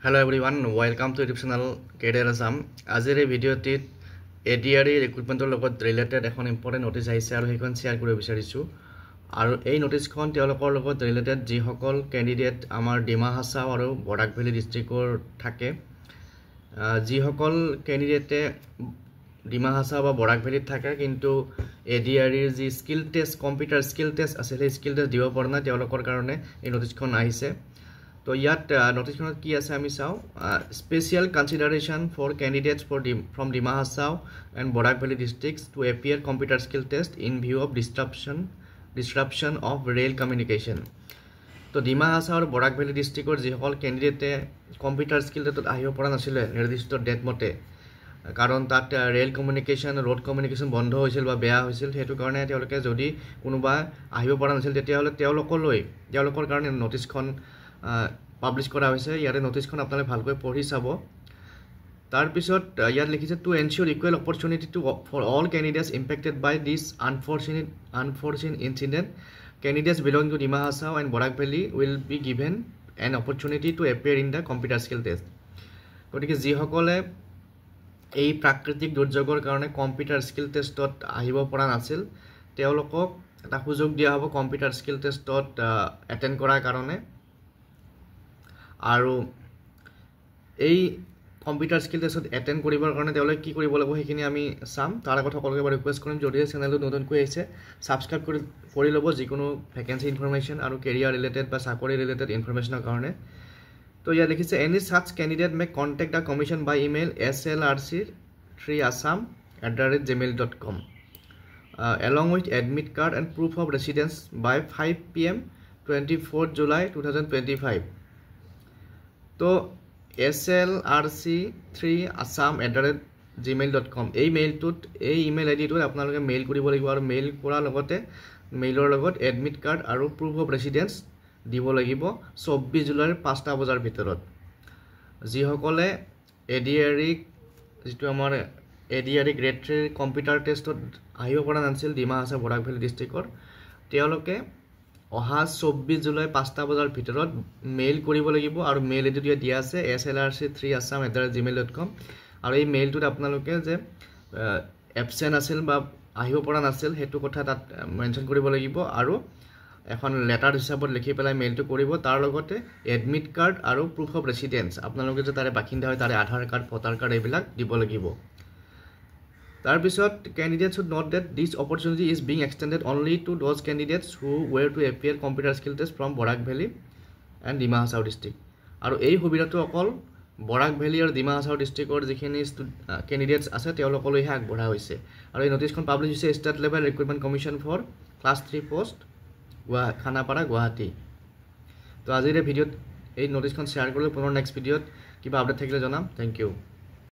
Hello everyone, welcome to YouTube channel Career Assam. আজিৰ এই ভিডিঅ'টিত ADRE ৰিক্ৰুটমেণ্টৰ লগত ৰিলেটেড এখন ইম্পৰ্টেণ্ট নটিচ আহিছে আৰু সেইখন শ্বেয়াৰ কৰিব বিচাৰিছোঁ আৰু এই নটিচখন তেওঁলোকৰ লগত ৰিলেটেড যিসকল কেণ্ডিডেট আমাৰ ডিমা হাছাও আৰু বৰাক ভেলী ডিষ্ট্ৰিক্টৰ থাকে যিসকল কেণ্ডিডেটে ডিমা হাছাও বা বৰাক ভেলীত থাকে কিন্তু ADRE যি skill test computer skill test আছে সেই স্কিল টেষ্ট দিব পৰা নাই তেওঁলোকৰ কাৰণে এই নটিচখন আহিছে তো ইয়াত নটিচখনত কি আছে আমি চাও special consideration for candidates from Dima Hasao and Barak valley districts to appear computer skill test in view of disruption of rail communication to Dima Hasao আর বরাক ভ্যালি ডিস্ট্রিক্টর যিসকল ক্যান্ডিডেটে কম্পিউটার স্কিল টেস্টত আহিব পৰা নাছিলে নিৰ্দিষ্ট ডেট মতে কাৰণ তাত ৰেল কমিউনিকেশন ৰোড কমিউনিকেশন বন্ধ হৈছিল বা বেয়া হৈছিল হেতু কাৰণে তেওঁলোকে যদি কোনোবা আহিব পৰা নাছিল তেতিয়া হলে তেওঁলোকৰ কাৰণে নটিচখন পাবলিশ কৰা হয়েছে ইয়াৰে নটিচখন আপোনালোকে ভালকৈ পঢ়ি চাব তাৰ পিছত ইয়াত লিখিছে to ensure equal opportunity to for all candidates impacted by this unfortunate incident candidates belonging to Dima Hasao and Barak valley will be given an opportunity to appear in the computer skill test গতিকে যিসকলে এই প্ৰাকৃতিক দুৰ্যোগৰ কাৰণে কম্পিউটাৰ স্কিল টেষ্টত আহিব পৰা নাছিল তেওঁলোকক এটা সুযোগ দিয়া হ'ব কম্পিউটাৰ স্কিল টেষ্টত এটেন্ড কৰাৰ কাৰণে আৰু এই কম্পিউটাৰ স্কিল টেষ্টত এটেন্ড কৰিবৰ কাৰণে তেওঁলোকে কি কৰিব লাগিব সেইখিনি আমি চাম তাৰ আগত সকলোকে ৰিকুৱেষ্ট কৰিম যদি চেনেলটো নতুনকৈ আহিছে সাবস্ক্ৰাইব কৰি ল'ব যিকোনো ভ্যাকেন্সি ইনফৰমেশন আৰু কেৰিয়াৰ ৰিলেটেড বা চাকৰি ৰিলেটেড ইনফৰমেশনৰ কাৰণে তো ইয়াত লিখিছে any such candidate may contact the commission by email slrc3assam@gmail.com along with admit card and proof of residence by 5 p.m. 24 July 2025 তো slrc3assam@gmail.com এই ইমেইল আইডিটোত আপোনালোকে মেইল কৰিব লাগিব আৰু মেইল কৰাৰ লগতে মেইলৰ লগত এডমিট কাৰ্ড আৰু প্ৰুফ অফ ৰেসিডেন্স দিব লাগিব 24 জুলাইৰ 5টা বজাৰ ভিতৰত যিসকলে ADRE যেটো আমাৰ ADRE গ্ৰেড 3 কম্পিউটাৰ টেষ্টত আহিব পৰা নাছিল ডিমা হাছাও বৰাক ভেলী ডিস্ট্ৰিক্টৰ তেওঁলোকে অহা 24 জুলাই 5টা বজাৰ ভিতৰত মেইল কৰিব লাগিব আৰু মেইল আইডি দিয়া আছে slrc3assam@gmail.com আৰু এই মেইলটোত আপোনালোকে যে এবসেন্ট আছিল বা আহিব পৰা নাছিল হেতু কথা তাত মেনশন কৰিব লাগিব আৰু এখন লেটাৰ হিচাপত লিখি পেলাই মেইলটো কৰিব তাৰ লগতে এডমিট কাৰ্ড আৰু প্ৰুফ অফ ৰেসিডেন্স আপোনালোকে যে তাৰে বাকিন্দা হয় তাৰে আধাৰ কাৰ্ড ভোটাৰ কাৰ্ড এইবিলাক দিব লাগিব তাৰ পিছত candidates should note that this opportunity is being extended only to those candidates who were to appear computer skill test from Borak Valley and Dima Hasao district আৰু এই সুবিধাটো অকল বৰাক ভেলী আৰু ডিমা হাছাও ডিস্ট্ৰিক্টৰ যিখিনি ক্যান্ডিডেটস আছে তেওঁলোকলৈহে আগবঢ়া হৈছে আৰু এই নটিচখন পাবলিশ হৈছে state level recruitment commission for class 3 post Khanapara Guwahati তো আজিৰ ভিডিঅ'ত এই নটিচখন শ্বেয়াৰ কৰিলো পুনৰ নেক্সট ভিডিঅ'ত কিবা আপডেট থাকিলে জনাম থ্যাংক ইউ